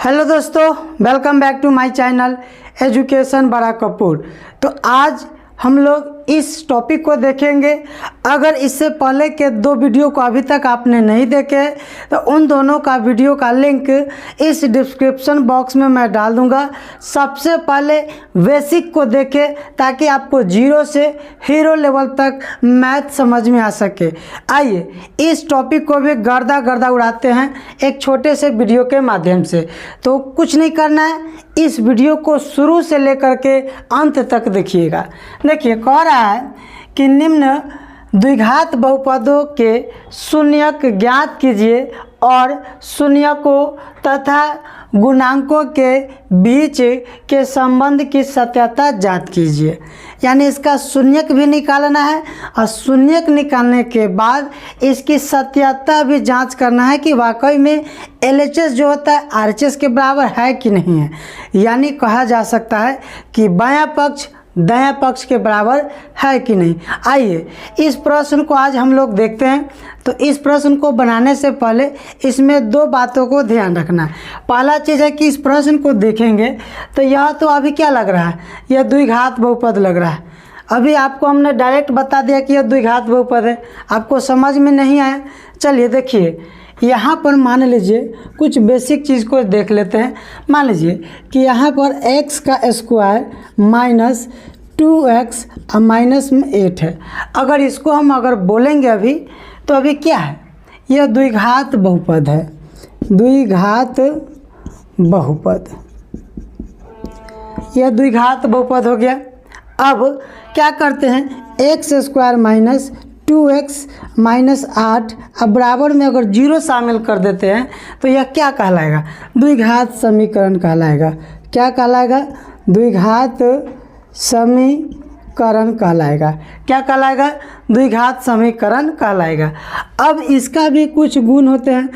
Hello दोस्तों, welcome back to my channel education बड़ा कपूर। तो आज हम लोग इस टॉपिक को देखेंगे। अगर इससे पहले के दो वीडियो को अभी तक आपने नहीं देखे तो उन दोनों का वीडियो का लिंक इस डिस्क्रिप्शन बॉक्स में मैं डाल दूंगा। सबसे पहले बेसिक को देखें ताकि आपको जीरो से हीरो लेवल तक मैथ समझ में आ सके। आइए इस टॉपिक को भी गर्दा उड़ाते हैं एक छोटे से वीडियो के माध्यम से। तो कुछ नहीं करना है, इस वीडियो को शुरू से लेकर के अंत तक देखिएगा। देखिए कह रहा है कि निम्न द्विघात बहुपदों के शून्यक ज्ञात कीजिए और शून्यकों तथा गुणांकों के बीच के संबंध की सत्यता जांच कीजिए। यानी इसका शून्यक भी निकालना है और शून्यक निकालने के बाद इसकी सत्यता भी जांच करना है कि वाकई में LHS जो होता है RHS के बराबर है कि नहीं है। यानी कहा जा सकता है कि बायां पक्ष दायां पक्ष के बराबर है कि नहीं। आइए इस प्रश्न को आज हम लोग देखते हैं। तो इस प्रश्न को बनाने से पहले इसमें दो बातों को ध्यान रखना है। पहला चीज़ है कि इस प्रश्न को देखेंगे तो यह तो अभी क्या लग रहा है, यह द्विघात बहुपद लग रहा है। अभी आपको हमने डायरेक्ट बता दिया कि यह द्विघात बहुपद है, आपको समझ में नहीं आया। चलिए देखिए यहाँ पर मान लीजिए कुछ बेसिक चीज़ को देख लेते हैं। मान लीजिए कि यहाँ पर x का स्क्वायर माइनस 2x माइनस में 8 है। अगर इसको हम बोलेंगे अभी तो अभी क्या है, यह द्विघात बहुपद है। द्विघात बहुपद, यह द्विघात बहुपद हो गया। अब क्या करते हैं, x square minus 2x minus 8 अब बराबर में अगर जीरो शामिल कर देते हैं तो यह क्या कहलाएगा, द्विघात समीकरण कहलाएगा। क्या कहलाएगा, द्विघात समीकरण कहलाएगा। क्या कहलाएगा, द्विघात समीकरण कहलाएगा। अब इसका भी कुछ गुण होते हैं।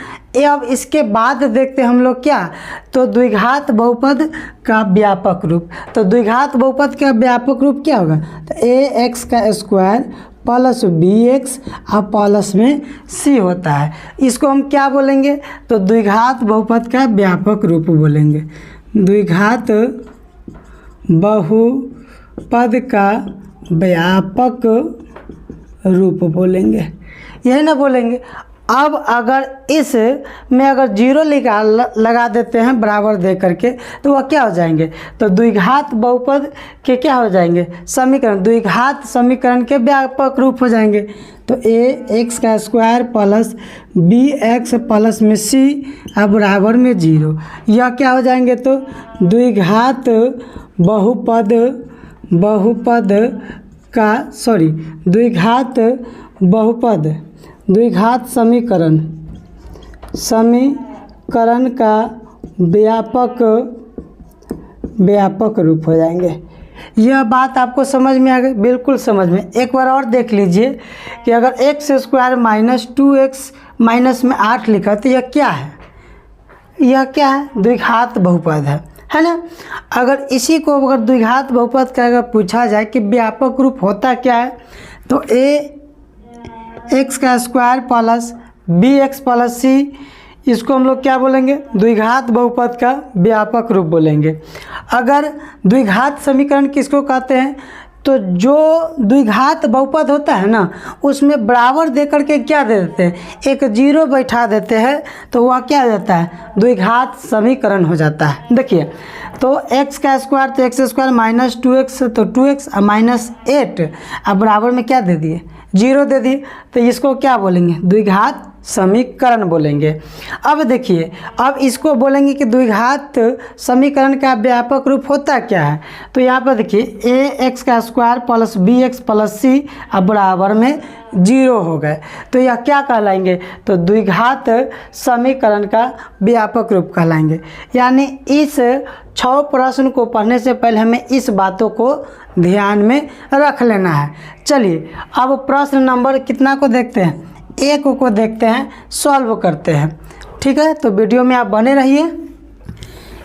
अब इसके बाद देखते हैं हम लोग क्या, तो द्विघात बहुपद का व्यापक रूप। तो द्विघात बहुपद का व्यापक रूप क्या होगा, तो ax का स्क्वायर प्लस bx और प्लस में c होता है। इसको हम क्या बोलेंगे, तो द्विघात बहुपद का व्यापक रूप बोलेंगे। द्विघात बहुपद का व्यापक रूप बोलेंगे, यही ना बोलेंगे। अब अगर इस में अगर जीरो लगा देते हैं बराबर दे करके तो वह क्या हो जाएंगे, तो द्विघात बहुपद के क्या हो जाएंगे, समीकरण, द्विघात समीकरण के व्यापक रूप हो जाएंगे। तो ax का स्क्वायर प्लस bx प्लस में c अब बराबर में 0, यह क्या हो जाएंगे, तो द्विघात बहुपद का द्विघात बहुपद, द्विघात समीकरण का व्यापक रूप हो जाएंगे। यह बात आपको समझ में आ गई, बिल्कुल समझ में। एक बार और देख लीजिए कि अगर x square minus 2x minus में 8 लिखा तो यह क्या है, यह क्या है, द्विघात बहुपद है ना। अगर इसी को अगर द्विघात बहुपद का अगर पूछा जाए कि व्यापक रूप होता क्या है, तो x का square plus bx plus c, इसको हम लोग क्या बोलेंगे, द्विघात बहुपद का व्यापक रूप बोलेंगे। अगर द्विघात समीकरण किसको कहते हैं, तो जो द्विघात बहुपद होता है ना उसमें बराबर दे करके क्या दे देते हैं, एक जीरो बैठा देते हैं तो वह क्या हो जाता है, द्विघात समीकरण हो जाता है। देखिए तो x का स्क्वायर तो x स्क्वायर माइनस 2x तो 2x माइनस 8 अब बराबर में क्या दे दिए, जीरो दे दिए, तो इसको क्या बोलेंगे, द्विघात समीकरण बोलेंगे। अब देखिए अब इसको बोलेंगे कि द्विघात समीकरण का व्यापक रूप होता क्या है, तो यहाँ पर देखिए ax का square plus bx plus c अब बराबर में 0 हो गए, तो यह क्या कहलाएंगे, तो द्विघात समीकरण का व्यापक रूप कहलाएंगे। यानी इस 6 प्रश्न को पढ़ने से पहले हमें इस बातों को ध्यान में रख लेना है। चलिए अब प्रश्न नंबर कितना को देखते हैं, 1 को देखते हैं, सॉल्व करते हैं। ठीक है, तो वीडियो में आप बने रहिए।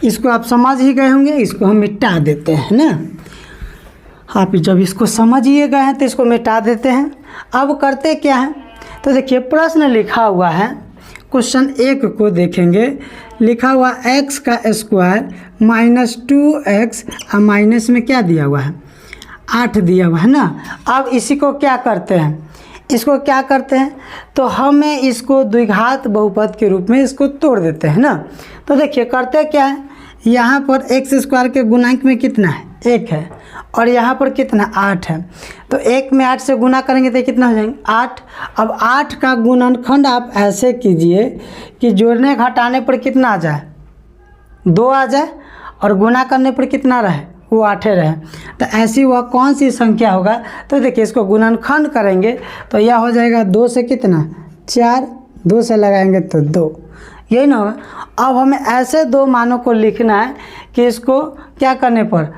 इसको आप समझ ही गए होंगे, इसको हम मिटा देते हैं ना। आप जब इसको समझ ही गए हैं तो इसको मिटा देते हैं। अब करते क्या है, तो देखिए प्रश्न लिखा हुआ है क्वेश्चन 1 को देखेंगे। लिखा हुआ x का स्क्वायर माइनस 2x और माइनस में क्या दिया हुआ है 8 दिया हुआ है ना। अब इसी को क्या करते हैं, इसको क्या करते हैं, तो हमें इसको द्विघात बहुपद के रूप में इसको तोड़ देते हैं ना। तो देखिए करते क्या है, यहाँ पर x स्क्वायर के गुणांक में कितना है 1 है और यहाँ पर कितना 8 है। तो 1 में 8 से गुना करेंगे तो कितना हो जाएंगे 8। अब 8 का गुणनखंड आप ऐसे कीजिए कि जोड़ने घटाने पर कितना आ जाए 2 आ जाए और गुना करने पर कितना रहे वो 8 रहे। तो ऐसी वह कौन सी संख्या होगा, तो देखिए इसको गुणनखंड करेंगे तो यह हो जाएगा 2 से कितना 4, 2 से लगाएंगे तो 2, यही ना होगा। अब हमें ऐसे दो मानों को लिखना है कि इसको क्या करने पर,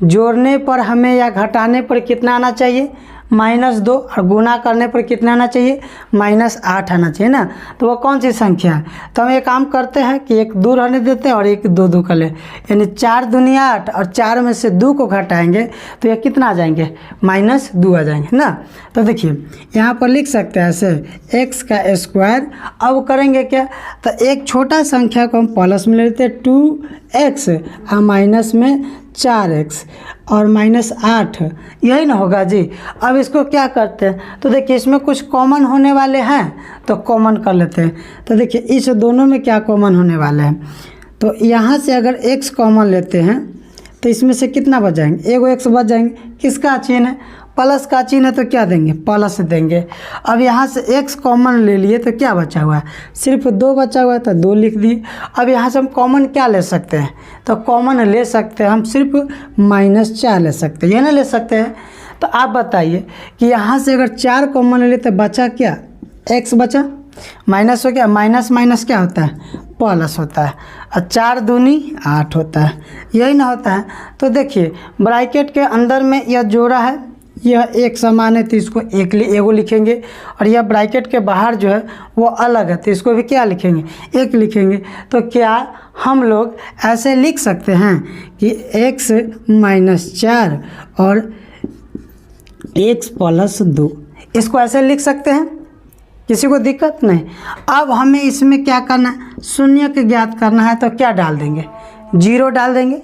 जोड़ने पर हमें या घटाने पर कितना आना चाहिए -2 और गुना करने पर कितना आना चाहिए -8 आना चाहिए ना। तो वो कौन सी संख्या है, तो हम एक काम करते हैं कि एक 2 रहने देते हैं और एक 2 2 कर ले, यानी 4 दूनी 8 और 4 में से 2 को घटाएंगे तो ये कितना आ जाएंगे -2 आ जाएंगे ना। तो देखिए यहाँ पर लिख सकते हैं ऐसे x का स्क्वायर। अब करेंगे क्या, तो एक छोटा संख्या को हम प्लस में लेते हैं 2x और माइनस में 4x और -8, यही ना होगा जी। अब इसको क्या करते हैं, तो देखिए इसमें कुछ कॉमन होने वाले हैं तो कॉमन कर लेते हैं। तो देखिए इस दोनों में क्या कॉमन होने वाले हैं, तो यहाँ से अगर x कॉमन लेते हैं तो इसमें से कितना बच जाएंगे, एगो x बच जाएंगे। किसका चिन्ह है, प्लस का चिन्ह है तो क्या देंगे प्लस देंगे। अब यहाँ से x कॉमन ले लिए तो क्या बचा हुआ है, सिर्फ 2 बचा हुआ है तो 2 लिख दिए। अब यहाँ से हम कॉमन क्या ले सकते हैं, तो कॉमन ले सकते हैं हम सिर्फ -4 ले सकते हैं, ये ना ले सकते हैं। तो आप बताइए कि यहाँ से अगर 4 कॉमन ले लेते बचा क्या, x बचा, माइनस हो गया, माइनस माइनस क्या होता है प्लस होता है, और 4 दूनी 8 होता है, यही ना होता है। तो देखिए ब्रैकेट के अंदर में यह जोड़ा है, यह एक समान है तो इसको एगो लिखेंगे, और यह ब्रैकेट के बाहर जो है वो अलग है तो इसको भी क्या लिखेंगे 1 लिखेंगे। तो क्या हम लोग ऐसे लिख सकते हैं कि x -4 और x + 2, इसको ऐसे लिख सकते हैं, किसी को दिक्कत नहीं। अब हमें इसमें क्या करना है, शून्य के ज्ञात करना है तो क्या डाल देंगे 0 डाल देंगे।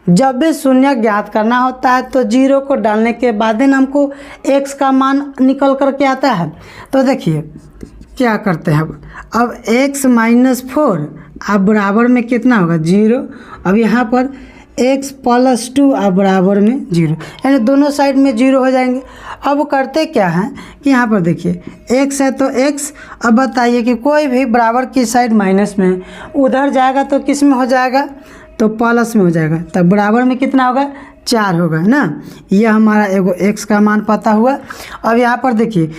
जब भी शून्य ज्ञात करना होता है तो 0 को डालने के बाद ही हमको x का मान निकल कर के आता है। तो देखिए क्या करते हैं, अब x -4 अब बराबर में कितना होगा 0। अब यहाँ पर x + 2 अब बराबर में 0, यानी दोनों साइड में 0 हो जाएंगे। अब करते क्या है कि यहाँ पर देखिए x है तो x, अब बताइए कि कोई भी बराबर की साइड माइनस में उधर जाएगा तो किस में हो जाएगा, तो प्लस में हो जाएगा। तब बराबर में कितना होगा 4 होगा ना। यह हमारा एगो x का मान पता हुआ। अब यहाँ पर देखिए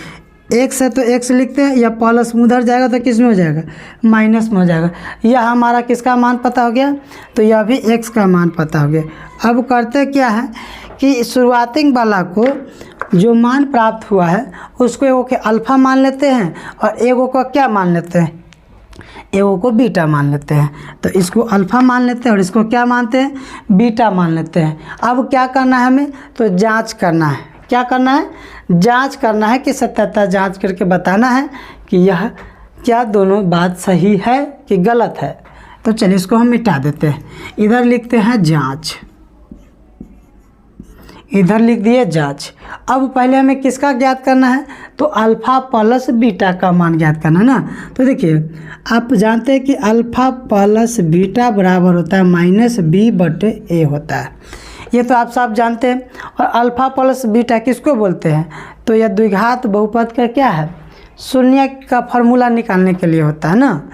x है तो x लिखते हैं, या प्लस में उधर जाएगा तो किस में हो जाएगा माइनस में हो जाएगा। यह हमारा किसका मान पता हो गया, तो यह भी x का मान पता हो गया। अब करते क्या है कि शुरुआती वाला को जो मान प्राप्त हुआ है उसको एगो के अल्फ़ा मान लेते हैं और एगो को क्या मान लेते हैं, एगो को बीटा मान लेते हैं। तो इसको अल्फ़ा मान लेते हैं और इसको क्या मानते हैं बीटा मान लेते हैं। अब क्या करना है हमें, तो जांच करना है, क्या करना है जांच करना है कि सत्यता जांच करके बताना है कि यह क्या दोनों बात सही है कि गलत है। तो चलिए इसको हम मिटा देते हैं, इधर लिखते हैं जांच, इधर लिख दिए जांच। अब पहले हमें किसका ज्ञात करना है, तो अल्फ़ा + बीटा का मान ज्ञात करना है ना। तो देखिए आप जानते हैं कि अल्फ़ा + बीटा बराबर होता है -b/a होता है, ये तो आप सब जानते हैं। और अल्फ़ा + बीटा किसको बोलते हैं, तो यह द्विघात बहुपद का क्या है शून्य का फॉर्मूला निकालने के लिए होता है ना।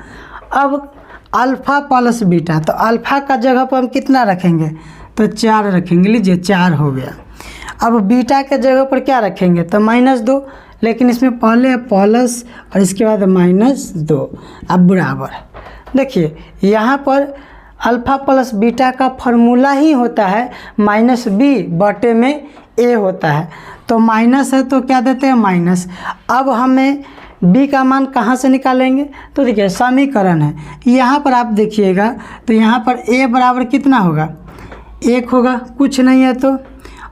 अब अल्फ़ा + बीटा, तो अल्फ़ा का जगह पर हम कितना रखेंगे, तो 4 रखेंगे, लीजिए 4 हो गया। अब बीटा के जगह पर क्या रखेंगे, तो -2, लेकिन इसमें पहले प्लस और इसके बाद -2 अब बराबर। देखिए यहाँ पर अल्फ़ा + बीटा का फॉर्मूला ही होता है -b/a होता है। तो माइनस है तो क्या देते हैं माइनस। अब हमें b का मान कहाँ से निकालेंगे, तो देखिए समीकरण है यहाँ पर आप देखिएगा, तो यहाँ पर a बराबर कितना होगा 1 होगा, कुछ नहीं है तो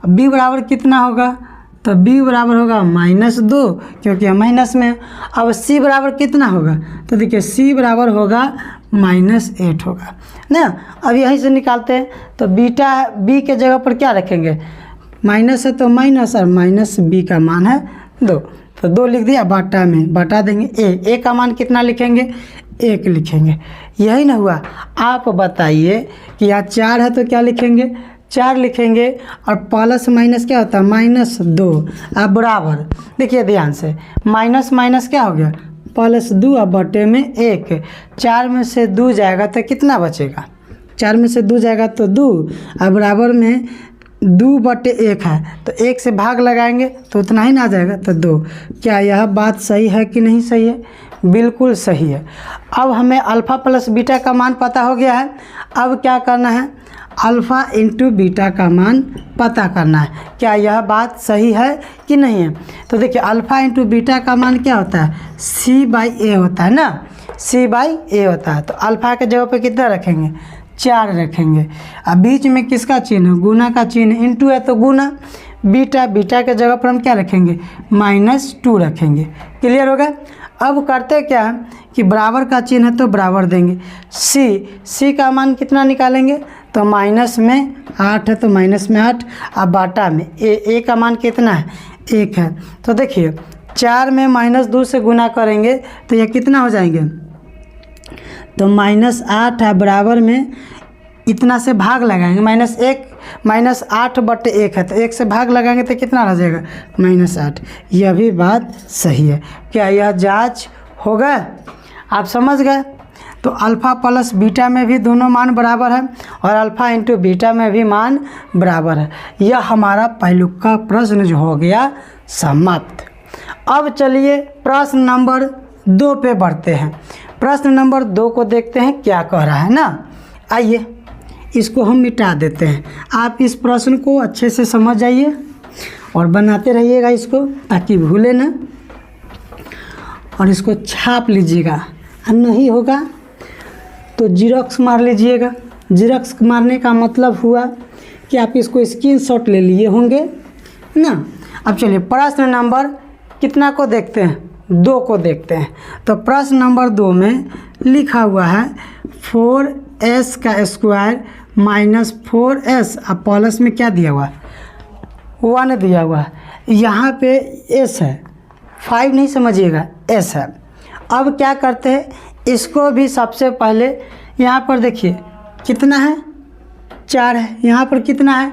b बराबर कितना होगा तो b बराबर होगा -2 क्योंकि हम माइनस में है। अब c बराबर कितना होगा, तो देखिए c बराबर होगा -8 होगा ना। अब यहीं से निकालते हैं, तो बीटा b के जगह पर क्या रखेंगे, माइनस है तो माइनस, और माइनस b का मान है 2, तो 2 लिख दिया, बाटा में बाटा देंगे a का मान कितना लिखेंगे, 1 लिखेंगे। यही ना हुआ। आप बताइए कि यहाँ 4 है तो क्या लिखेंगे, 4 लिखेंगे, और प्लस माइनस क्या होता है, -2। अब बराबर देखिए ध्यान से, माइनस माइनस क्या हो गया, +2 अब बटे में 1। 4 में से 2 जाएगा तो कितना बचेगा, 4 में से 2 जाएगा तो 2, अब बराबर में 2 बटे 1 है, तो 1 से भाग लगाएंगे तो उतना ही ना आ जाएगा, तो 2। क्या यह बात सही है कि नहीं सही है, बिल्कुल सही है। अब हमें अल्फ़ा प्लस बीटा का मान पता हो गया है। अब क्या करना है, अल्फ़ा इंटू बीटा का मान पता करना है। क्या यह बात सही है कि नहीं है, तो देखिए अल्फ़ा इंटू बीटा का मान क्या होता है, c/a होता है ना, c/a होता है। तो अल्फ़ा के जगह पे कितना रखेंगे, 4 रखेंगे। अब बीच में किसका चिन्ह, गुना का चिन्ह, इंटू है तो गुना, बीटा के जगह पर हम क्या रखेंगे, -2 रखेंगे। क्लियर हो गया। अब करते क्या है कि बराबर का चिन्ह है तो बराबर देंगे, c का मान कितना निकालेंगे, तो माइनस में 8 है तो माइनस में 8, अब बाटा में a का मान कितना है, 1 है। तो देखिए 4 में -2 से गुना करेंगे तो यह कितना हो जाएंगे, तो -8 है, बराबर में इतना से भाग लगाएंगे, -8 बटे 1 है, तो 1 से भाग लगाएंगे तो कितना रह जाएगा, -8। यह भी बात सही है। क्या यह जांच होगा, आप समझ गए। तो अल्फ़ा प्लस बीटा में भी दोनों मान बराबर है, और अल्फ़ा इंटू बीटा में भी मान बराबर है। यह हमारा पहलुका प्रश्न जो हो गया समाप्त। अब चलिए प्रश्न नंबर 2 पे बढ़ते हैं। प्रश्न नंबर 2 को देखते हैं क्या कह रहा है ना। आइए इसको हम मिटा देते हैं। आप इस प्रश्न को अच्छे से समझ जाइए और बनाते रहिएगा इसको, ताकि भूले ना, और इसको छाप लीजिएगा, और नहीं होगा तो जीरोक्स मार लीजिएगा। जीरोक्स मारने का मतलब हुआ कि आप इसको स्क्रीनशॉट ले लिए होंगे ना। अब चलिए प्रश्न नंबर कितना को देखते हैं, 2 को देखते हैं। तो प्रश्न नंबर 2 में लिखा हुआ है 4s का स्क्वायर माइनस 4s, अब प्लस में क्या दिया हुआ है, 1 दिया हुआ है। यहाँ पे s है, 5 नहीं समझिएगा, s है। अब क्या करते हैं, इसको भी सबसे पहले यहाँ पर देखिए कितना है, 4 है, यहाँ पर कितना है,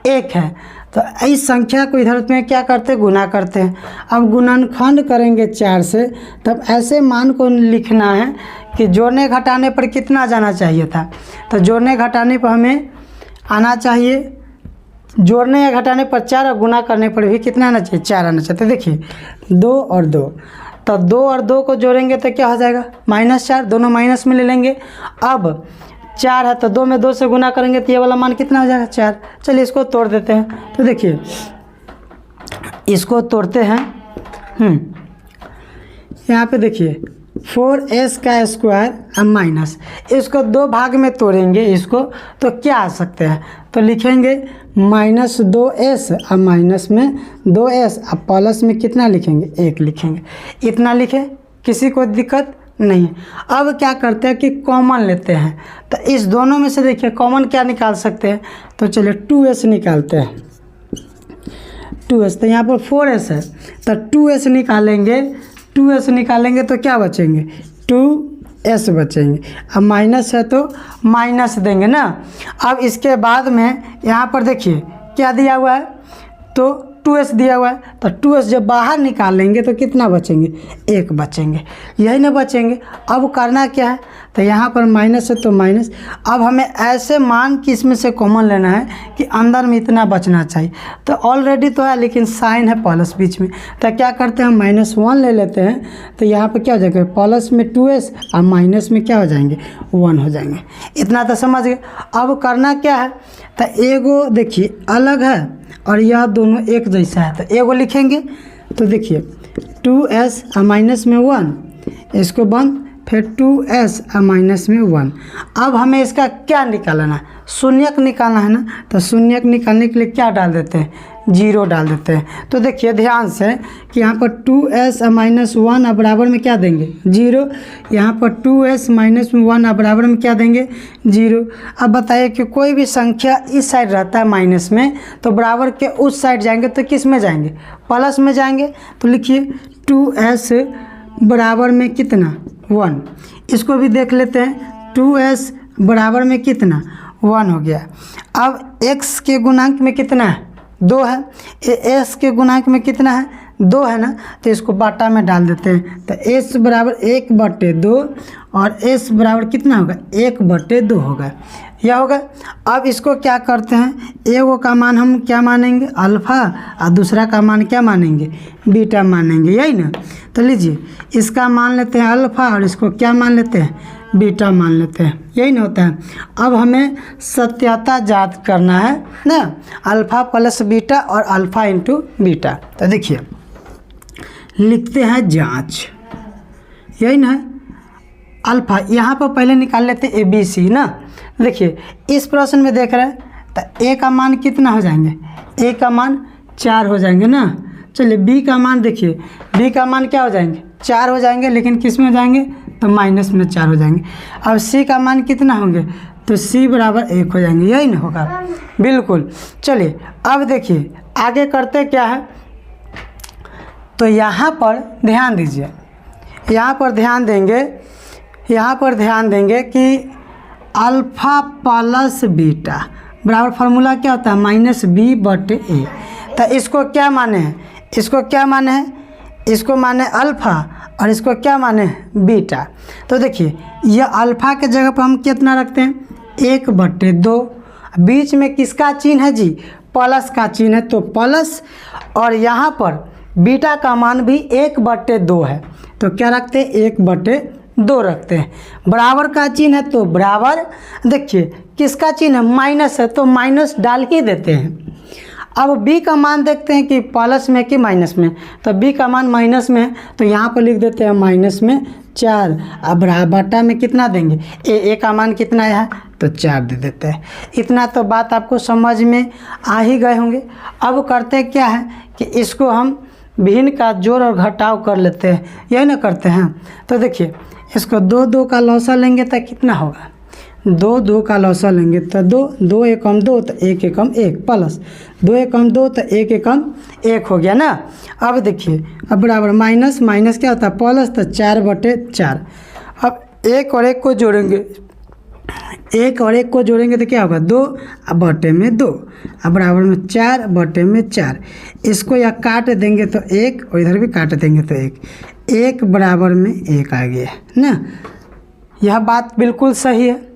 1 है। तो इस संख्या को इधर में क्या करते हैं, गुना करते हैं। अब गुणनखंड करेंगे 4 से, तब ऐसे मान को लिखना है कि जोड़ने घटाने पर कितना जाना चाहिए था, तो जोड़ने घटाने पर हमें आना चाहिए, जोड़ने या घटाने पर 4 और गुना करने पर भी कितना आना चाहिए, 4 आना चाहिए। तो देखिए 2 और 2, तो 2 और 2 को जोड़ेंगे तो क्या हो जाएगा, -4, दोनों माइनस में ले लेंगे। अब 4 है तो 2 में 2 से गुना करेंगे तो ये वाला मान कितना हो जाएगा, 4। चलिए इसको तोड़ देते हैं। तो देखिए इसको तोड़ते हैं, यहाँ पे देखिए 4s का स्क्वायर अब माइनस, इसको 2 भाग में तोड़ेंगे इसको, तो क्या आ सकते हैं, तो लिखेंगे -2s, अब माइनस में 2s, अब प्लस में कितना लिखेंगे, 1 लिखेंगे। इतना लिखे, किसी को दिक्कत नहीं। अब क्या करते हैं कि कॉमन लेते हैं, तो इस दोनों में से देखिए कॉमन क्या निकाल सकते हैं, तो चलिए 2s निकालते हैं। 2s, तो यहाँ पर 4s है, तो 2s निकालेंगे, 2s निकालेंगे तो क्या बचेंगे, 2s बचेंगे। अब माइनस है तो माइनस देंगे ना। अब इसके बाद में यहाँ पर देखिए क्या दिया हुआ है, तो 2s दिया हुआ है, तो 2s जब बाहर निकालेंगे तो कितना बचेंगे, 1 बचेंगे, यही ना बचेंगे। अब करना क्या है, तो यहाँ पर माइनस है तो माइनस। अब हमें ऐसे मान कि इसमें से कॉमन लेना है कि अंदर में इतना बचना चाहिए, तो ऑलरेडी तो है लेकिन साइन है प्लस बीच में, तो क्या करते हैं हम -1 ले लेते हैं, तो यहाँ पर क्या हो जाएगा, प्लस में 2s और माइनस में क्या हो जाएंगे, 1 हो जाएंगे। इतना तो समझ गए। अब करना क्या है, तो एगो देखिए अलग है और यह दोनों एक जैसा है, तो एगो लिखेंगे, तो देखिए 2s और माइनस में 1, इसको बंद, फिर 2s और माइनस में 1। अब हमें इसका क्या निकालना है, शून्यक निकालना है ना, तो शून्यक निकालने के लिए क्या डाल देते हैं, 0 डाल देते हैं। तो देखिए ध्यान से कि यहाँ पर 2s माइनस 1 अब बराबर में क्या देंगे 0, यहाँ पर 2s माइनस 1 अब बराबर में क्या देंगे 0। अब बताइए कि कोई भी संख्या इस साइड रहता है माइनस में, तो बराबर के उस साइड जाएंगे तो किस में जाएंगे, प्लस में जाएंगे। तो लिखिए 2s बराबर में कितना 1। इसको भी देख लेते हैं, 2s बराबर में कितना 1 हो गया। अब x के गुणांक में कितना है 2 है, s के गुणांक में कितना है 2 है ना, तो इसको बाटा में डाल देते हैं। तो s बराबर 1/2 और s बराबर कितना होगा 1/2 होगा, यह होगा। अब इसको क्या करते हैं, एगो का मान हम क्या मानेंगे अल्फ़ा और दूसरा का मान क्या मानेंगे बीटा मानेंगे, यही ना। तो लीजिए इसका मान लेते हैं अल्फ़ा और इसको क्या मान लेते हैं बीटा मान लेते हैं, यही ना होता है। अब हमें सत्यता जांच करना है ना, अल्फ़ा प्लस बीटा और अल्फ़ा इंटू बीटा। तो देखिए लिखते हैं जांच, यही ना अल्फ़ा, यहाँ पर पहले निकाल लेते हैं ABC ना। देखिए इस प्रश्न में देख रहे हैं तो A का मान कितना हो जाएंगे, A का मान 4 हो जाएंगे ना। चलिए B का मान देखिए, B का मान क्या हो जाएंगे 4 हो जाएंगे, लेकिन किस में हो जाएंगे तो माइनस में 4 हो जाएंगे। अब C का मान कितना होंगे, तो C बराबर 1 हो जाएंगे, यही ना होगा बिल्कुल। चलिए अब देखिए आगे करते क्या है, तो यहाँ पर ध्यान दीजिए, यहाँ पर ध्यान देंगे, यहाँ पर ध्यान देंगे कि अल्फ़ा प्लस बीटा बराबर फार्मूला क्या होता है -b/a। तो इसको क्या माने हैं, इसको क्या माने हैं, इसको माने अल्फ़ा और इसको क्या माने बीटा। तो देखिए यह अल्फ़ा के जगह पर हम कितना रखते हैं 1/2, बीच में किसका चिन्ह है जी प्लस का चिन्ह है, तो प्लस, और यहाँ पर बीटा का मान भी 1/2 है, तो क्या रखते हैं 1/2 रखते हैं। बराबर का चिन्ह है तो बराबर, देखिए किसका चिन्ह है माइनस है तो माइनस डाल ही देते हैं। अब b का मान देखते हैं कि प्लस में कि माइनस में, तो b का मान माइनस में है तो यहाँ पर लिख देते हैं माइनस में 4। अब बटा में कितना देंगे a का मान कितना है तो 4 दे देते हैं। इतना तो बात आपको समझ में आ ही गए होंगे। अब करते क्या है कि इसको हम भिन्न का जोड़ और घटाव कर लेते हैं, यही ना करते हैं। तो देखिए इसको 2 का लौसा लेंगे तो कितना होगा 2 का लौसा लेंगे तो 2 एकम 2 तो 1 एकम 1 प्लस 2 एकम 2 तो 1 एकम 1 हो गया ना। अब देखिए अब बराबर माइनस माइनस क्या होता है प्लस, तो 4/4। अब 1 और 1 को जोड़ेंगे, 1 और 1 को जोड़ेंगे तो क्या होगा 2/2 अब बराबर में 4/4। इसको या काट देंगे तो 1 और इधर भी काट देंगे तो 1 बराबर में 1 आ गया ना। यह बात बिल्कुल सही है।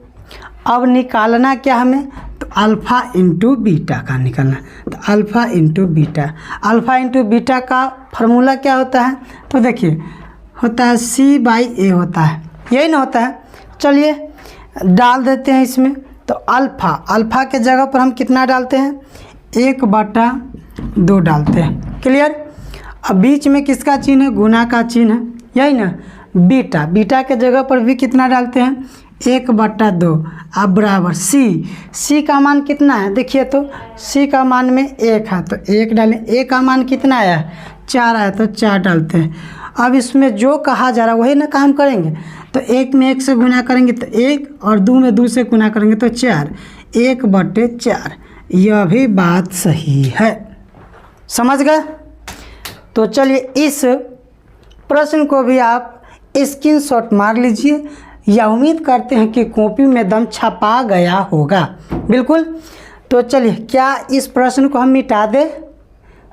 अब निकालना क्या हमें, तो अल्फ़ा इंटू बीटा का निकालना। तो alpha into beta, alpha into beta का फार्मूला क्या होता है, तो देखिए होता है C/A होता है, यही ना होता है। चलिए डाल देते हैं इसमें, तो अल्फ़ा के जगह पर हम कितना डालते हैं 1/2 डालते हैं, क्लियर। अब बीच में किसका चिन्ह है गुना का चिन्ह है, यही ना। बीटा के जगह पर भी कितना डालते हैं 1/2। अब बराबर C का मान कितना है देखिए, तो C का मान में 1 है तो 1 डालें। A का मान कितना आया 4 आया तो 4 डालते हैं। अब इसमें जो कहा जा रहा है वही ना काम करेंगे, तो 1 में 1 से गुना करेंगे तो 1 और 2 में 2 से गुना करेंगे तो 4, 1/4। यह भी बात सही है, समझ गए। तो चलिए इस प्रश्न को भी आप स्क्रीनशॉट मार लीजिए, या उम्मीद करते हैं कि कॉपी में दम छपा गया होगा बिल्कुल। तो चलिए क्या इस प्रश्न को हम मिटा दें,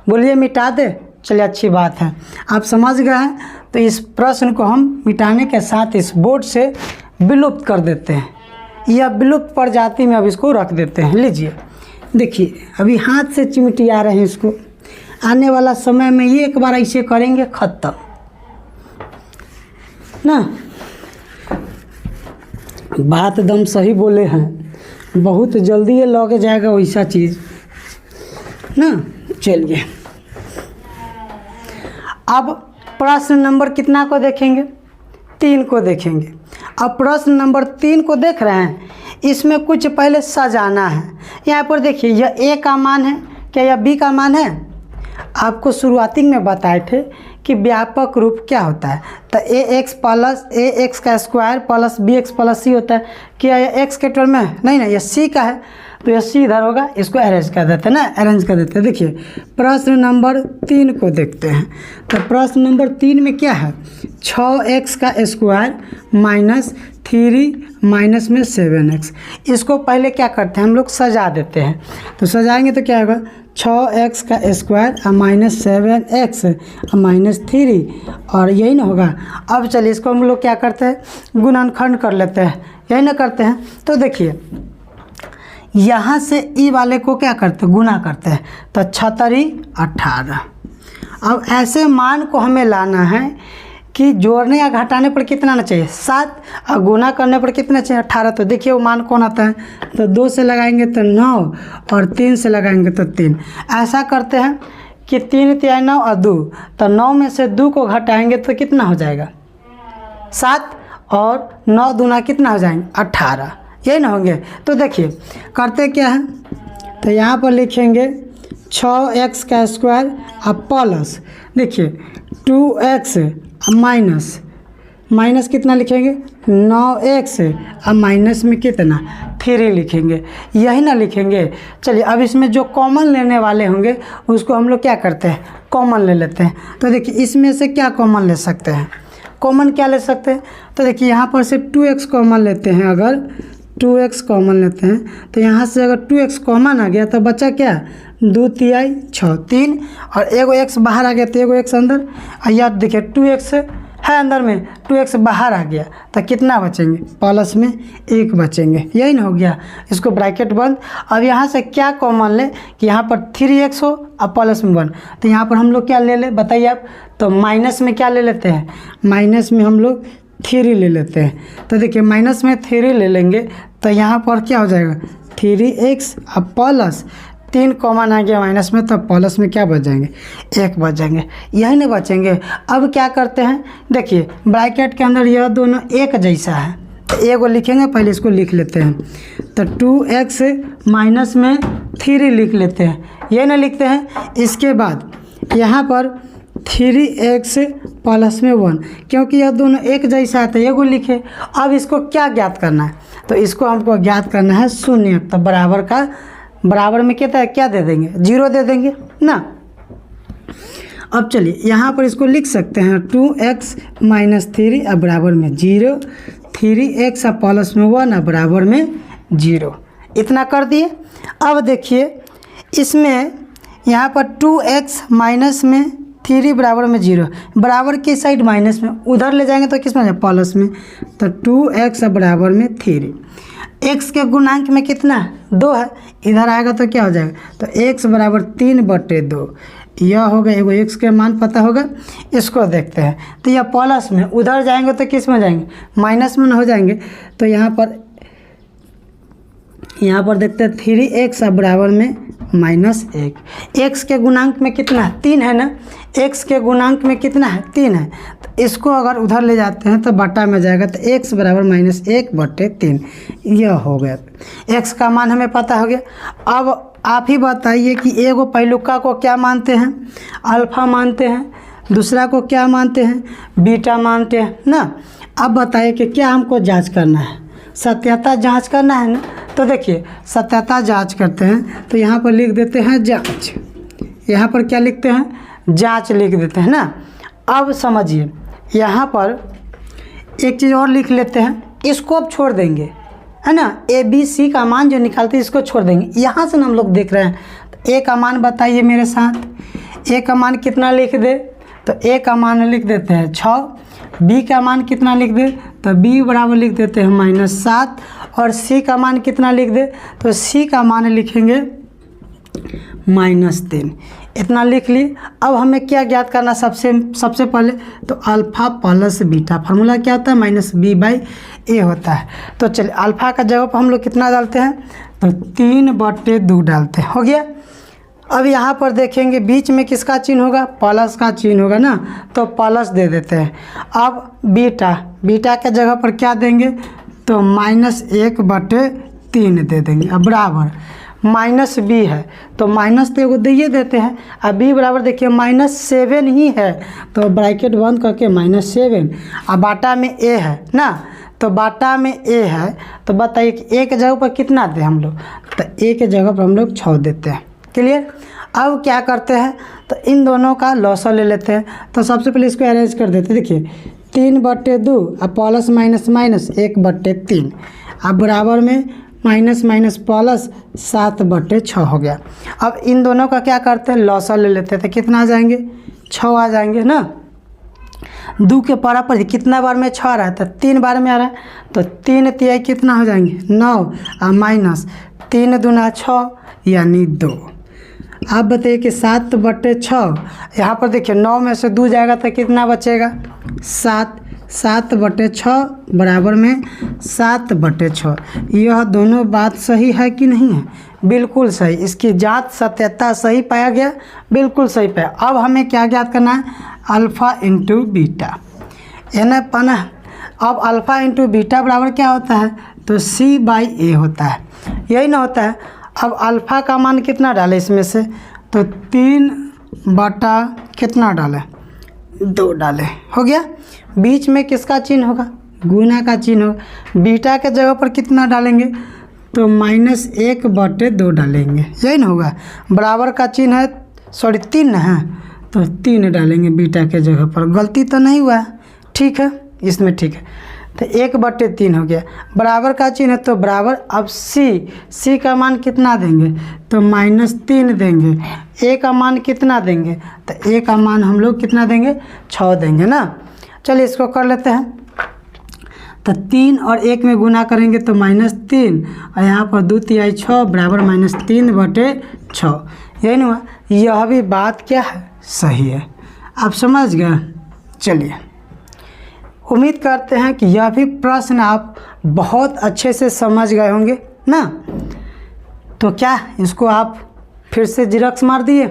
बोलिए मिटा दें। चलिए अच्छी बात है, आप समझ गए हैं। तो इस प्रश्न को हम मिटाने के साथ इस बोर्ड से विलुप्त कर देते हैं, या विलुप्त प्रजाति में अब इसको रख देते हैं। लीजिए देखिए अभी हाथ से चिमटिया रहे हैं इसको, आने वाला समय में ये एक बार ऐसे करेंगे ख़त्म ना। बात दम सही बोले हैं, बहुत जल्दी ये लग जाएगा वैसा चीज़ ना। चलिए अब प्रश्न नंबर कितना को देखेंगे 3 को देखेंगे। अब प्रश्न नंबर 3 को देख रहे हैं, इसमें कुछ पहले सजाना है। यहाँ पर देखिए यह A का मान है क्या यह बी का मान है? आपको शुरुआती में बताए थे कि व्यापक रूप क्या होता है, तो ए एक्स का square plus B X plus C होता है। क्या यह एक्स के टर्म में है? नहीं ना, यह सी का है, तो यह सी इधर होगा, इसको अरेंज कर देते हैं ना, अरेंज कर देते हैं। देखिए प्रश्न नंबर 3 को देखते हैं। तो प्रश्न नंबर 3 में क्या है, 6x का स्क्वायर माइनस 3 माइनस में 7x। इसको पहले क्या करते हैं हम लोग, सजा देते हैं। तो सजाएंगे तो क्या होगा, 6x का स्क्वायर और माइनस 7x और माइनस 3, और यही ना होगा। अब चलिए इसको हम लोग क्या करते हैं, गुणनखंड कर लेते हैं, यही ना करते हैं। तो देखिए यहाँ से ई वाले को क्या करते हैं, गुना करते हैं, तो 6 18। अब ऐसे मान को हमें लाना है कि जोड़ने या घटाने पर कितना आना चाहिए, 7, और गुना करने पर कितना चाहिए, 18। तो देखिए वो मान कौन आता है, तो 2 से लगाएंगे तो 9, और 3 से लगाएंगे तो 3। ऐसा करते हैं कि 3 3 9 और 2, तो 9 में से 2 को घटाएंगे तो कितना हो जाएगा, 7, और 9 दूना कितना हो जाएंगे, 18, यही ना होंगे। तो देखिए करते क्या है, तो यहाँ पर लिखेंगे 6x का स्क्वायर और प्लस, देखिए 2x माइनस कितना लिखेंगे, 9x, और माइनस में कितना 3 लिखेंगे, यही ना लिखेंगे। चलिए अब इसमें जो कॉमन लेने वाले होंगे उसको हम लोग क्या करते हैं, कॉमन ले लेते हैं। तो देखिए इसमें से क्या कॉमन ले सकते हैं, कॉमन क्या ले सकते हैं, तो देखिए यहाँ पर से 2x कॉमन लेते हैं। अगर 2x कॉमन लेते हैं तो यहाँ से अगर 2x कॉमन आ गया तो बचा क्या, 2 3 6 3, और एगो x बाहर आ गया तो एगो x अंदर। और याद देखिए 2x है अंदर में, 2x बाहर आ गया तो कितना बचेंगे, प्लस में 1 बचेंगे, यही ना हो गया। इसको ब्रैकेट बंद। अब यहाँ से क्या कॉमन ले कि यहाँ पर 3x हो और प्लस में 1, तो यहाँ पर हम लोग क्या ले ले बताइए आप, तो माइनस में क्या ले लेते हैं, माइनस में हम लोग 3 ले लेते हैं। तो देखिए माइनस में 3 ले लेंगे तो यहाँ पर क्या हो जाएगा, 3x और प्लस 3 कॉमन आ गया माइनस में, तो प्लस में क्या बच जाएंगे, 1 बच जाएंगे, यही नहीं बचेंगे। अब क्या करते हैं, देखिए ब्रैकेट के अंदर यह दोनों एक जैसा है, तो एगो लिखेंगे, पहले इसको लिख लेते हैं। तो 2x माइनस में 3 लिख लेते हैं, ये ना लिखते हैं। इसके बाद यहाँ पर 3x प्लस में 1, क्योंकि यह दोनों एक जैसा है तो एगो लिखे। अब इसको क्या ज्ञात करना है, तो इसको हमको ज्ञात करना है शून्य। तो बराबर में कितना है, क्या दे देंगे, 0 दे देंगे ना। अब चलिए यहाँ पर इसको लिख सकते हैं 2x माइनस 3 और बराबर में 0, 3x और प्लस में 1 और बराबर में 0, इतना कर दिए। अब देखिए इसमें यहाँ पर 2x माइनस में 3 बराबर में 0, बराबर की साइड माइनस में, उधर ले जाएंगे तो किस में, प्लस में। तो 2x बराबर में 3, x के गुणांक में कितना 2 है, इधर आएगा तो क्या हो जाएगा, तो x बराबर 3/2, यह होगा। एगो x के मान पता होगा, इसको देखते हैं। तो यह प्लस में, उधर जाएंगे तो किस में जाएंगे, माइनस में हो जाएंगे। तो यहाँ पर देखते हैं 3x बराबर में -1, x के गुणांक में कितना है, 3 है ना, x के गुणांक में कितना है, 3 है। तो इसको अगर उधर ले जाते हैं तो बटा में जाएगा, तो x बराबर -1/3, यह हो गया। x का मान हमें पता हो गया। अब आप ही बताइए कि एगो पहलुका को क्या मानते हैं, अल्फा मानते हैं, दूसरा को क्या मानते हैं, बीटा मानते हैं ना। अब बताइए कि क्या हमको जांच करना है, सत्यता जांच करना है ना। तो देखिए सत्यता जांच करते हैं, तो यहाँ पर लिख देते हैं जांच, यहाँ पर क्या लिखते हैं, जांच लिख देते हैं ना। अब समझिए यहाँ पर एक चीज़ और लिख लेते हैं, इसको अब छोड़ देंगे, है ना। ABC का मान जो निकालते हैं इसको छोड़ देंगे। यहाँ से हम लोग देख रहे हैं, तो A का मान बताइए मेरे साथ, A का मान कितना लिख दे, तो A का मान लिख देते हैं 6, B का मान कितना लिख दे, तो B बराबर लिख देते हैं -7, और C का मान कितना लिख दे, तो C का मान लिखेंगे -3, इतना लिख लिए। अब हमें क्या ज्ञात करना, सबसे पहले तो अल्फ़ा प्लस बीटा, फार्मूला क्या होता है, -B/A होता है। तो चलिए अल्फ़ा का जगह पर हम लोग कितना डालते हैं, तो 3/2 डालते हैं, हो गया। अब यहाँ पर देखेंगे बीच में किसका चिन्ह होगा, प्लस का चिन्ह होगा ना, तो प्लस दे देते हैं। अब बीटा के जगह पर क्या देंगे, तो -1/3 दे देंगे। अब बराबर माइनस बी है तो माइनस तो एगो दिए देते हैं। अब बी बराबर देखिए -7 ही है तो ब्रैकेट बंद करके -7। अब बाटा में ए है ना, तो बाटा में ए है तो बताइए कि ए के जगह पर कितना दें हम लोग, तो ए के जगह पर हम लोग 6 देते हैं। क्लियर। अब क्या करते हैं तो इन दोनों का लॉसर ले लेते हैं। तो सबसे पहले इसको अरेंज कर देते हैं। देखिए 3/2 अब प्लस माइनस माइनस 1/3, अब बराबर में माइनस माइनस प्लस 7/6 हो गया। अब इन दोनों का क्या करते हैं लॉसर ले लेते हैं। तो कितना आ जाएंगे 6 आ जाएंगे ना। 2 के पारा पर कितना बार में 6 आ रहा है तो 3 बार में आ रहा है तो 3 तिहाई कितना हो जाएंगे 9 और माइनस 3 दूना 6 यानी 2। आप बताइए कि 7/6 यहाँ पर देखिए 9 में से 2 जाएगा तो कितना बचेगा 7। 7/6 बराबर में 7/6। यह दोनों बात सही है कि नहीं है, बिल्कुल सही। इसकी जांच सत्यता सही पाया गया, बिल्कुल सही पाया। अब हमें क्या ज्ञात करना है अल्फ़ा इंटू बीटा, यानी पाना। अब अल्फ़ा इंटू बीटा बराबर क्या होता है तो C/A होता है, यही ना होता है। अब अल्फ़ा का मान कितना डालें इसमें से तो 3 बटा कितना डालें 2 डालें, हो गया। बीच में किसका चिन्ह होगा गुना का चिन्ह होगा। बीटा के जगह पर कितना डालेंगे तो -1/2 डालेंगे, यही ना होगा। बराबर का चिन्ह है 3 है तो 3 डालेंगे बीटा के जगह पर। गलती तो नहीं हुआ, ठीक है, इसमें ठीक है। तो 1/3 हो गया। बराबर का चिन्ह है तो बराबर। अब C का मान कितना देंगे तो -3 देंगे। A का मान कितना देंगे तो A का मान हम लोग कितना देंगे 6 देंगे ना। चलिए इसको कर लेते हैं। तो 3 और 1 में गुना करेंगे तो -3 और यहाँ पर 2 तिहाई 6 बराबर -3/6, यही ना हुआ। यह भी बात क्या है सही है। आप समझ गए। चलिए उम्मीद करते हैं कि यह भी प्रश्न आप बहुत अच्छे से समझ गए होंगे ना। तो क्या इसको आप फिर से जिरक्स मार दिए,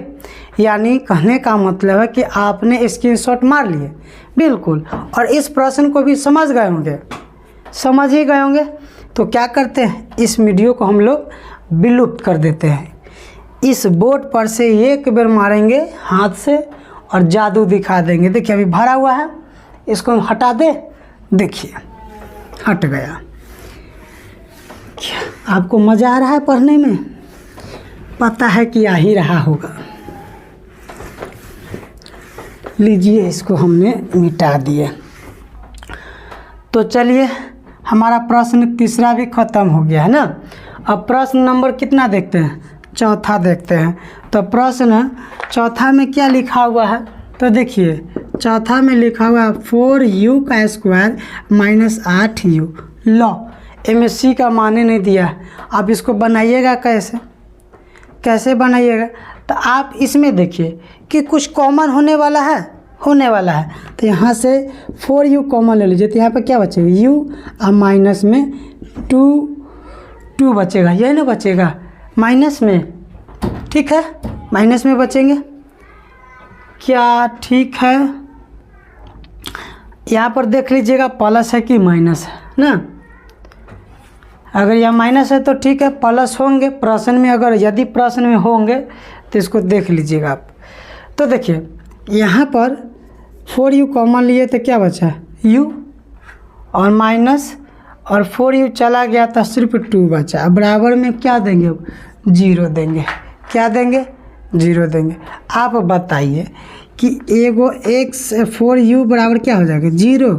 यानी कहने का मतलब है कि आपने स्क्रीनशॉट मार लिए, बिल्कुल। और इस प्रश्न को भी समझ गए होंगे, समझ ही गए होंगे। तो क्या करते हैं इस वीडियो को हम लोग विलुप्त कर देते हैं। इस बोर्ड पर से एक बार मारेंगे हाथ से और जादू दिखा देंगे। देखिए अभी भरा हुआ है, इसको हम हटा दे, देखिए हट गया। क्या आपको मज़ा आ रहा है पढ़ने में? पता है कि आ ही रहा होगा। लीजिए इसको हमने मिटा दिए। तो चलिए हमारा प्रश्न तीसरा भी ख़त्म हो गया है ना। अब प्रश्न नंबर कितना देखते हैं, चौथा देखते हैं। तो प्रश्न चौथा में क्या लिखा हुआ है तो देखिए चौथा में लिखा हुआ है 4u² - 8u। लो MSc का माने नहीं दिया है। आप इसको बनाइएगा कैसे, कैसे बनाइएगा। तो आप इसमें देखिए कि कुछ कॉमन होने वाला है, तो यहाँ से 4u कॉमन ले लीजिए। तो यहाँ पे क्या बचेगा u और माइनस में 2 बचेगा, यही ना बचेगा माइनस में, ठीक है, माइनस में बचेंगे। क्या ठीक है, यहाँ पर देख लीजिएगा प्लस है कि माइनस है ना। अगर यह माइनस है तो ठीक है, प्लस होंगे प्रश्न में, अगर यदि प्रश्न में होंगे तो इसको देख लीजिएगा आप। तो देखिए यहाँ पर 4u कॉमन लिए तो क्या बचा u और माइनस और 4u चला गया तो सिर्फ 2 बचा। अब बराबर में क्या देंगे 0 देंगे, क्या देंगे 0 देंगे। आप बताइए कि एगो x 4u बराबर क्या हो जाएगा 0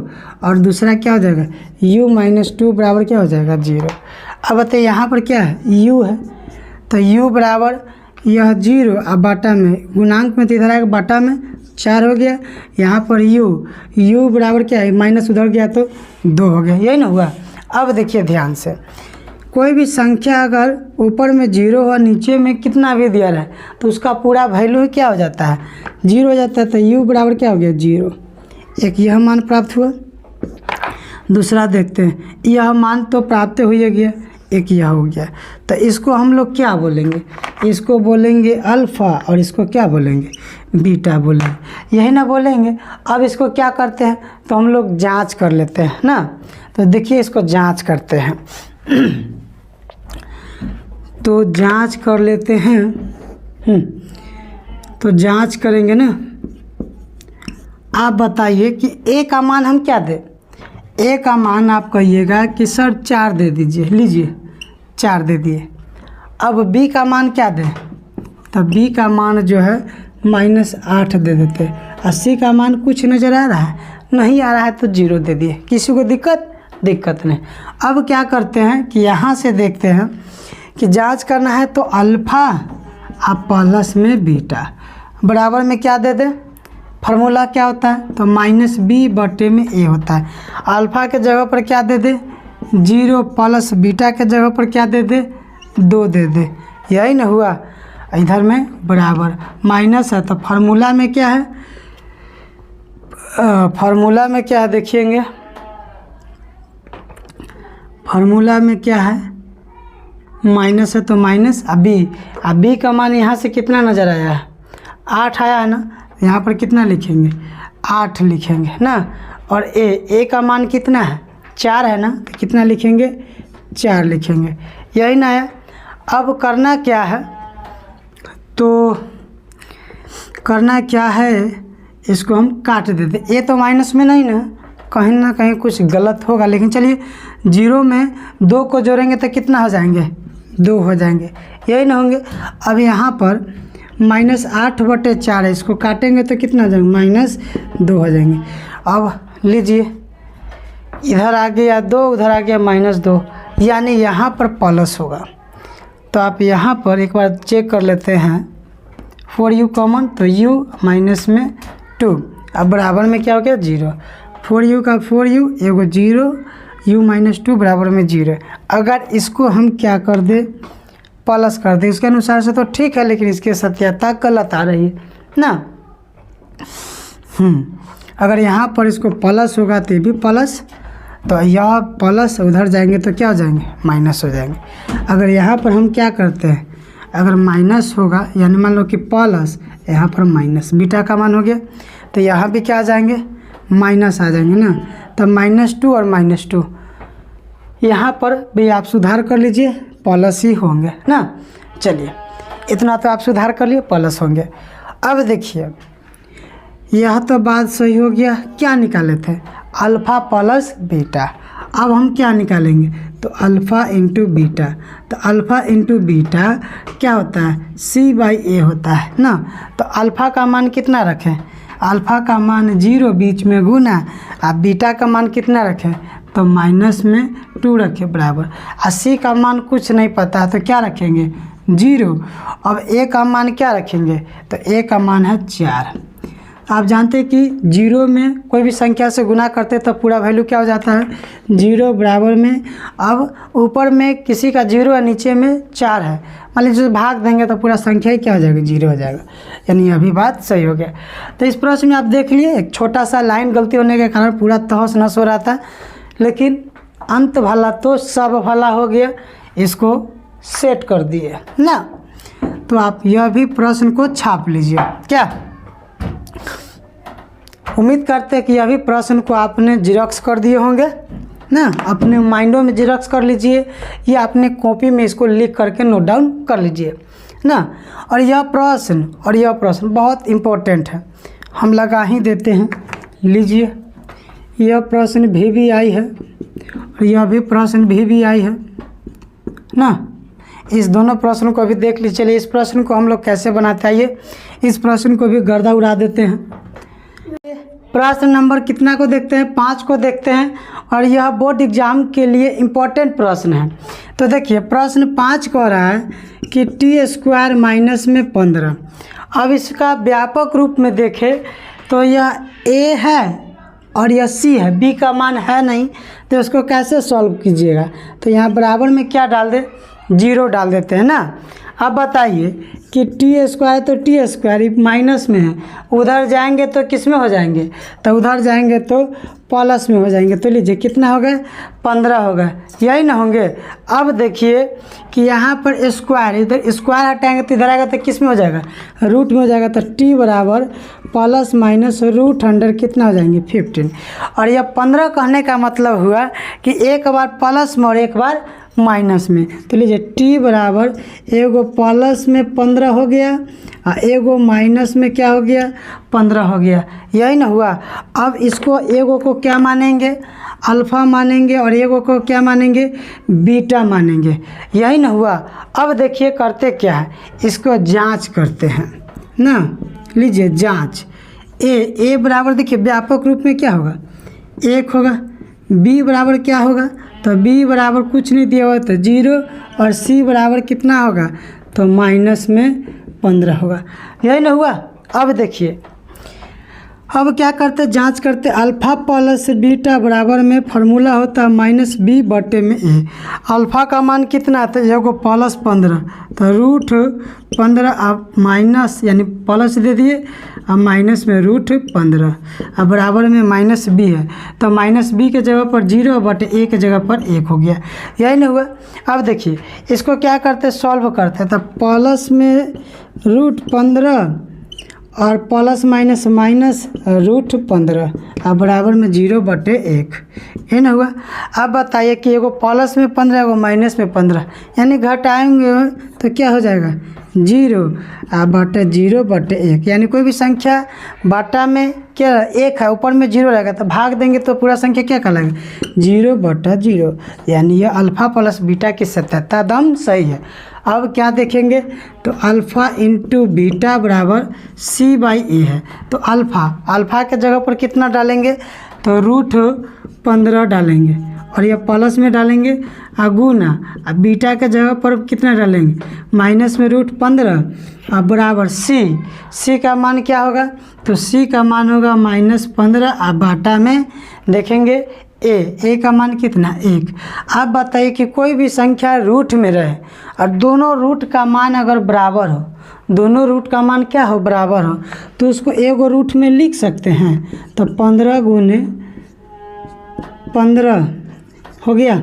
और दूसरा क्या हो जाएगा u - 2 बराबर क्या हो जाएगा 0। अब बताइए यहाँ पर क्या है u है तो u बराबर यह 0 अब बाटा में गुणांक में तो इधर आएगा बाटा में 4 हो गया। यहाँ पर u बराबर क्या है माइनस उधर गया तो 2 हो गया, यही ना हुआ। अब देखिए ध्यान से, कोई भी संख्या अगर ऊपर में 0 और नीचे में कितना भी दिया रहा है तो उसका पूरा वैल्यू ही क्या हो जाता है 0 हो जाता है। तो u बराबर क्या हो गया 0, एक यह मान प्राप्त हुआ। दूसरा देखते हैं, यह मान तो प्राप्त हो ही गया, एक यह हो गया। तो इसको हम लोग क्या बोलेंगे, इसको बोलेंगे अल्फ़ा और इसको क्या बोलेंगे बीटा बोलेंगे, यही ना बोलेंगे। अब इसको क्या करते हैं तो हम लोग जांच कर लेते हैं ना। तो देखिए इसको जांच करते हैं। तो जांच कर लेते हैं। तो जांच करेंगे ना। आप बताइए कि ए का मान हम क्या दें। ए का मान आप कहिएगा कि सर 4 दे दीजिए, लीजिए 4 दे दिए। अब बी का मान क्या दें, तो बी का मान जो है -8 दे देते। 80 का मान कुछ नज़र आ रहा है, नहीं आ रहा है तो 0 दे दिए। किसी को दिक्कत नहीं। अब क्या करते हैं कि यहाँ से देखते हैं कि जांच करना है तो अल्फ़ा आप प्लस में बीटा बराबर में क्या दे दें। फार्मूला क्या होता है, तो -b/a होता है। अल्फ़ा के जगह पर क्या दे दे 0 प्लस बीटा के जगह पर क्या दे दे 2 दे दे। यही ना हुआ, इधर में बराबर माइनस है तो फार्मूला में क्या है, फार्मूला में क्या है देखिएंगे। फार्मूला में क्या है, माइनस है तो माइनस। अब बी का मान यहाँ से कितना नज़र आया है, 8 आया है ना, यहाँ पर कितना लिखेंगे 8 लिखेंगे ना। और ए का मान कितना है 4 है ना, तो कितना लिखेंगे 4 लिखेंगे। यही ना है। अब करना क्या है, तो करना क्या है, इसको हम काट देते। ए तो माइनस में नहीं ना कहीं कुछ गलत होगा। लेकिन चलिए 0 में 2 को जोड़ेंगे तो कितना हो जाएंगे 2 हो जाएंगे, यही ना होंगे। अब यहाँ पर -8/4 है, इसको काटेंगे तो कितना हो जाएंगे -2 हो जाएंगे। अब लीजिए इधर आ गया 2, उधर आ गया -2, यानी यहाँ पर प्लस होगा। तो आप यहाँ पर एक बार चेक कर लेते हैं 4u कॉमन, तो u माइनस में 2, अब बराबर में क्या हो गया 0। 4u का 4u एगो 0, u -2 बराबर में 0। अगर इसको हम क्या कर दे प्लस कर दे इसके अनुसार से तो ठीक है, लेकिन इसके सत्यता गलत आ रही है ना। अगर यहाँ पर इसको प्लस होगा तो ये भी प्लस, तो यह प्लस उधर जाएंगे तो क्या हो जाएंगे माइनस हो जाएंगे। अगर यहाँ पर हम क्या करते हैं, अगर माइनस होगा यानी मान लो कि प्लस, यहाँ पर माइनस बीटा का मान हो गया, तो यहाँ भी क्या आ जाएंगे माइनस आ जाएंगे ना। तब -2 और -2 यहाँ पर भी आप सुधार कर लीजिए, प्लस ही होंगे ना। चलिए इतना तो आप सुधार कर लिए, प्लस होंगे। अब देखिए यह तो बात सही हो गया, क्या निकाले थे अल्फ़ा प्लस बीटा। अब हम क्या निकालेंगे, तो अल्फ़ा इंटू बीटा, तो अल्फ़ा इंटू बीटा क्या होता है c/a होता है ना। तो अल्फ़ा का मान कितना रखें, अल्फ़ा का मान 0 बीच में गुना, अब बीटा का मान कितना रखें, तो -2 रखें बराबर। 80 का मान कुछ नहीं पता है तो क्या रखेंगे 0। अब a का मान क्या रखेंगे, तो a का मान है 4। आप जानते हैं कि 0 में कोई भी संख्या से गुना करते तो पूरा वैल्यू क्या हो जाता है 0 बराबर में। अब ऊपर में किसी का 0 है, नीचे में 4 है, मान लीजिए भाग देंगे तो पूरा संख्या ही क्या हो जाएगा 0 हो जाएगा, यानी अभी बात सही हो गया। तो इस प्रश्न में आप देख लिए एक छोटा सा लाइन गलती होने के कारण पूरा तहस नहस हो रहा था, लेकिन अंत भला तो सब भला हो गया, इसको सेट कर दिए ना। तो आप यह भी प्रश्न को छाप लीजिए। क्या उम्मीद करते हैं कि यह भी प्रश्न को आपने जिरॉक्स कर दिए होंगे ना, अपने माइंडों में जिरॉक्स कर लीजिए या अपने कॉपी में इसको लिख करके नोट डाउन कर लीजिए ना। और यह प्रश्न बहुत इम्पोर्टेंट है, हम लगा ही देते हैं। लीजिए यह प्रश्न भी आई है और यह भी प्रश्न भी आई है ना। इस दोनों प्रश्नों को भी देख लीजिए। चलिए इस प्रश्न को हम लोग कैसे बनाते हैं, आइए इस प्रश्न को भी गर्दा उड़ा देते हैं। प्रश्न नंबर कितना को देखते हैं, 5 को देखते हैं, और यह बोर्ड एग्जाम के लिए इम्पोर्टेंट प्रश्न है। तो देखिए प्रश्न 5 कह रहा है कि t² माइनस में 15। अब इसका व्यापक रूप में देखें तो यह a है और यह c है, b का मान है नहीं, तो इसको कैसे सॉल्व कीजिएगा, तो यहाँ बराबर में क्या डाल दे 0 डाल देते हैं ना। अब बताइए कि t² तो t² माइनस में है, उधर जाएंगे तो किस में हो जाएंगे, तो उधर जाएंगे तो प्लस में हो जाएंगे। तो लीजिए कितना हो गए 15 हो गए, यही ना होंगे। अब देखिए कि यहाँ पर स्क्वायर, इधर स्क्वायर हटाएंगे तो इधर आएगा तो किस में हो जाएगा रूट में हो जाएगा। तो t बराबर प्लस माइनस √100 कितना हो जाएंगे 15। और यह 15 कहने का मतलब हुआ कि एक बार प्लस में और एक बार माइनस में। तो लीजिए टी बराबर एगो प्लस में 15 हो गया और एगो माइनस में क्या हो गया 15 हो गया, यही ना हुआ। अब इसको एगो को क्या मानेंगे अल्फ़ा मानेंगे और एगो को क्या मानेंगे बीटा मानेंगे, यही ना हुआ। अब देखिए करते क्या है, इसको जांच करते हैं ना। लीजिए जांच ए बराबर देखिए व्यापक रूप में क्या होगा 1 होगा, बी बराबर क्या होगा तो बी बराबर कुछ नहीं दिया हुआ तो 0 और सी बराबर कितना होगा तो माइनस में 15 होगा, यही ना हुआ। अब देखिए अब क्या करते जांच करते अल्फ़ा प्लस बीटा बराबर में फार्मूला होता है माइनस बी बटे में ए। अल्फ़ा का मान कितना है तो एगो प्लस 15 तो रूट 15 आप माइनस यानी प्लस दे दिए अब माइनस में रूट 15 अब बराबर में माइनस बी है तो माइनस बी के जगह पर 0 बटे ए के जगह पर 1 हो गया, यही ना हुआ। अब देखिए इसको क्या करते सॉल्व करते तो प्लस में रूट 15 और प्लस माइनस माइनस रूट 15 अब बराबर में 0 बटे 1, ये ना हुआ। अब बताइए कि एगो प्लस में 15 एगो माइनस में 15 यानी घटाएंगे तो क्या हो जाएगा 0 अब बटे 0 बटे 1 यानी कोई भी संख्या बाटा में क्या 1 है ऊपर में 0 रहेगा तो भाग देंगे तो पूरा संख्या क्या कहलाएगा 0 बटा 0, यानी यह अल्फ़ा प्लस बीटा की सत्यता दम सही है। अब क्या देखेंगे तो अल्फ़ा इंटू बीटा बराबर सी बाई ए है तो अल्फ़ा के जगह पर कितना डालेंगे तो रूट 15 डालेंगे और यह प्लस में डालेंगे गुना अब बीटा के जगह पर कितना डालेंगे माइनस में रूट 15 अब बराबर सी का मान क्या होगा तो सी का मान होगा माइनस 15 अब बाटा में देखेंगे ए का मान कितना 1। आप बताइए कि कोई भी संख्या रूट में रहे और दोनों रूट का मान अगर बराबर हो, दोनों रूट का मान क्या हो बराबर हो तो उसको एगो रूट में लिख सकते हैं तो 15 गुने 15 हो गया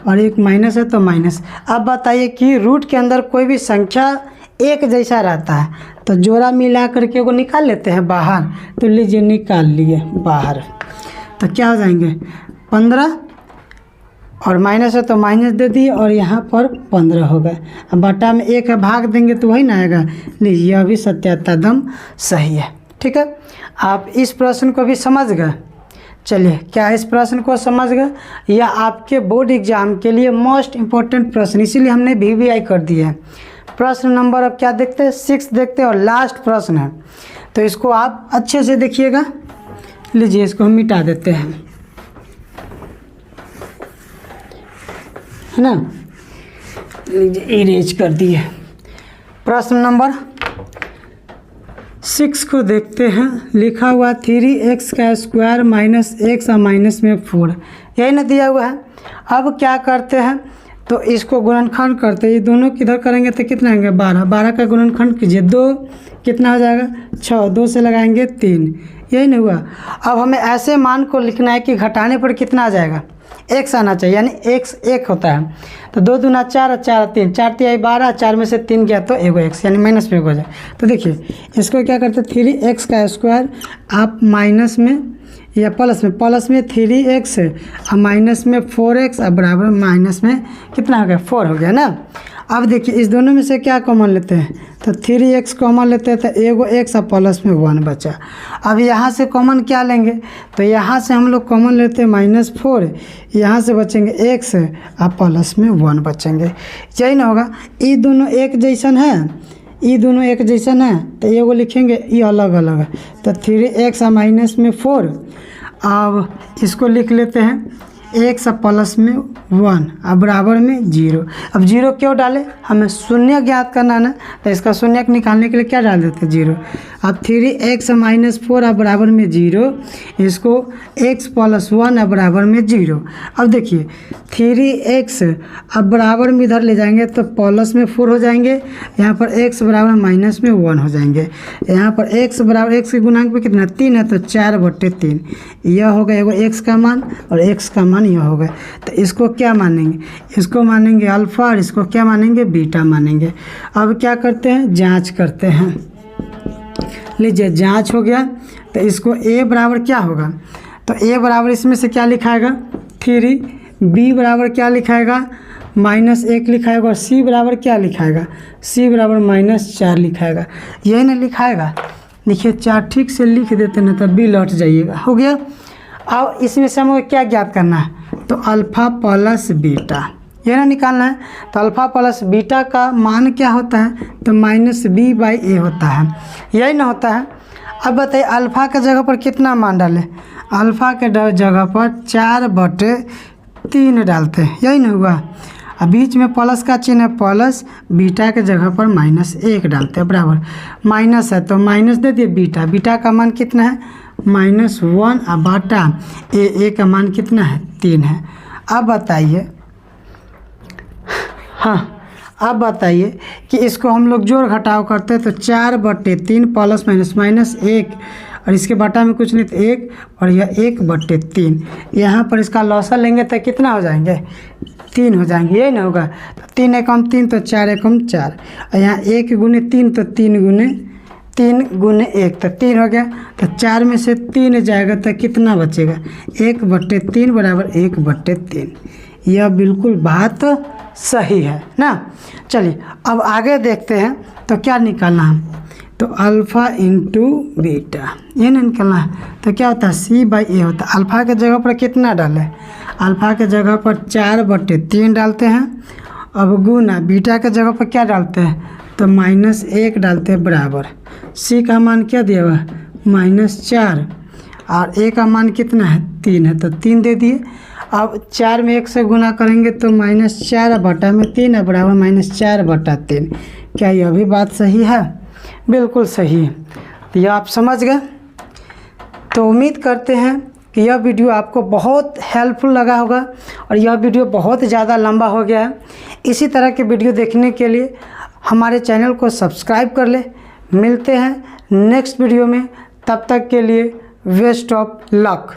और एक माइनस है तो माइनस। अब बताइए कि रूट के अंदर कोई भी संख्या एक जैसा रहता है तो जोड़ा मिला करके वो निकाल लेते हैं बाहर, तो लीजिए निकाल लिए बाहर तो क्या हो जाएंगे 15 और माइनस है तो माइनस दे दिए और यहाँ पर 15 होगा। अब बटा में 1 है भाग देंगे तो वही ना आएगा, लीजिए यह भी सत्याता दम सही है। ठीक है, आप इस प्रश्न को भी समझ गए। चलिए क्या इस प्रश्न को समझ गए, यह आपके बोर्ड एग्जाम के लिए मोस्ट इम्पोर्टेंट प्रश्न, इसीलिए हमने VVI कर दिया है। प्रश्न नंबर अब क्या देखते हैं 6 देखते हैं और लास्ट प्रश्न है, तो इसको आप अच्छे से देखिएगा। लीजिए इसको हम मिटा देते हैं, है ना, लीजिए इरेज कर दिए। प्रश्न नंबर 6 को देखते हैं, लिखा हुआ 3x का स्क्वायर माइनस x और माइनस में 4, यही ना दिया हुआ है। अब क्या करते हैं तो इसको गुणनखंड करते हैं, ये दोनों किधर करेंगे तो कितना आएंगे 12 का गुणनखंड कीजिए 2 कितना हो जाएगा 6, 2 से लगाएंगे 3, यही नहीं हुआ। अब हमें ऐसे मान को लिखना है कि घटाने पर कितना आ जाएगा x आना चाहिए, यानी x 1 होता है तो 2 दूना 4 4 3 4 3 12 4 में से 3 गया तो एगो x यानी माइनस में हो जाए। तो देखिए इसको क्या करते 3x का स्क्वायर आप माइनस में या प्लस में 3x और माइनस में 4x और बराबर माइनस में कितना हो गया 4 हो गया ना। अब देखिए इस दोनों में से क्या कॉमन लेते हैं तो 3x कॉमन लेते हैं तो एगो x और प्लस में 1 बचा। अब यहाँ से कॉमन क्या लेंगे तो यहाँ से हम लोग कॉमन लेते हैं -4, यहाँ से बचेंगे x और प्लस में 1 बचेंगे, यही ना होगा। ये दोनों एक जैसन है, ये दोनों एक जैसन है तो एगो लिखेंगे ये अलग अलग है तो 3x और माइनस में 4। अब इसको लिख लेते हैं x प्लस में 1 अब बराबर में 0। अब 0 क्यों डाले, हमें शून्य ज्ञात करना है ना, तो इसका शून्य निकालने के लिए क्या डाल देते हैं 0। अब 3x माइनस 4 अब बराबर में 0, इसको x प्लस 1 अब बराबर में 0। अब देखिए 3x अब बराबर में इधर ले जाएंगे तो प्लस में 4 हो जाएंगे, यहाँ पर x बराबर माइनस में 1 हो जाएंगे। यहाँ पर x बराबर x के गुणांक पे कितना 3 है तो 4/3, यह होगा एगो x का मान और x का मान यह होगा। तो इसको क्या मानेंगे, इसको मानेंगे अल्फ़ा और इसको क्या मानेंगे बीटा मानेंगे। अब क्या करते हैं जांच करते हैं, लीजिए जांच हो गया तो इसको a बराबर क्या होगा तो a बराबर इसमें से क्या लिखाएगा 3 बी बराबर क्या लिखाएगा -1 लिखाएगा, और सी बराबर क्या लिखाएगा, सी बराबर -4 लिखाएगा। यही ना लिखाएगा। देखिए 4 ठीक से लिख देते ना तब बी लौट जाइएगा। हो गया। अब इसमें से हमें क्या ज्ञात करना है, तो अल्फ़ा प्लस बीटा ये ना निकालना है। तो अल्फ़ा प्लस बीटा का मान क्या होता है, तो -b/a होता है, यही ना होता है। अब बताइए अल्फ़ा के जगह पर कितना मान डालें, अल्फ़ा के जगह पर 4/3 डालते हैं, यही ना हुआ। अब बीच में प्लस का चिन्ह है, प्लस बीटा के जगह पर -1 डालते हैं, बराबर माइनस है तो माइनस दे दिए बीटा, बीटा का मान कितना है -1 और बाटा ए का मान कितना है 3 है। अब बताइए, हाँ अब बताइए कि इसको हम लोग जोड़ घटाव करते हैं तो 4/3 प्लस माइनस 1 और इसके बटा में कुछ नहीं तो 1 और यह 1/3। यहाँ पर इसका लॉसा लेंगे तो कितना हो जाएंगे 3 हो जाएंगे, यही ना होगा। तो 3 एकम 3 तो 4 एकम 4 और यहाँ 1 गुने 3 तो 3 गुने 1 तो 3 हो गया। तो 4 में से 3 जाएगा तो कितना बचेगा 1/3 बराबर 1/3। यह बिल्कुल बात सही है ना। चलिए अब आगे देखते हैं तो क्या निकालना है, तो अल्फ़ा इंटू बीटा ये ना निकालना है। तो क्या होता है c/a होता है। अल्फ़ा के जगह पर कितना डालें, अल्फ़ा के जगह पर 4/3 डालते हैं। अब गुना बीटा के जगह पर क्या डालते हैं, तो -1 डालते हैं, बराबर c का मान क्या दिया हुआ -4 और a का मान कितना है 3 है तो 3 दे दिए। अब 4 में 1 से गुना करेंगे तो -4 बटा में 3 है, बराबर -4/3। क्या यह भी बात सही है, बिल्कुल सही है। तो यह आप समझ गए। तो उम्मीद करते हैं कि यह वीडियो आपको बहुत हेल्पफुल लगा होगा और यह वीडियो बहुत ज़्यादा लंबा हो गया है। इसी तरह के वीडियो देखने के लिए हमारे चैनल को सब्सक्राइब कर ले। मिलते हैं नेक्स्ट वीडियो में, तब तक के लिए बेस्ट ऑफ लक।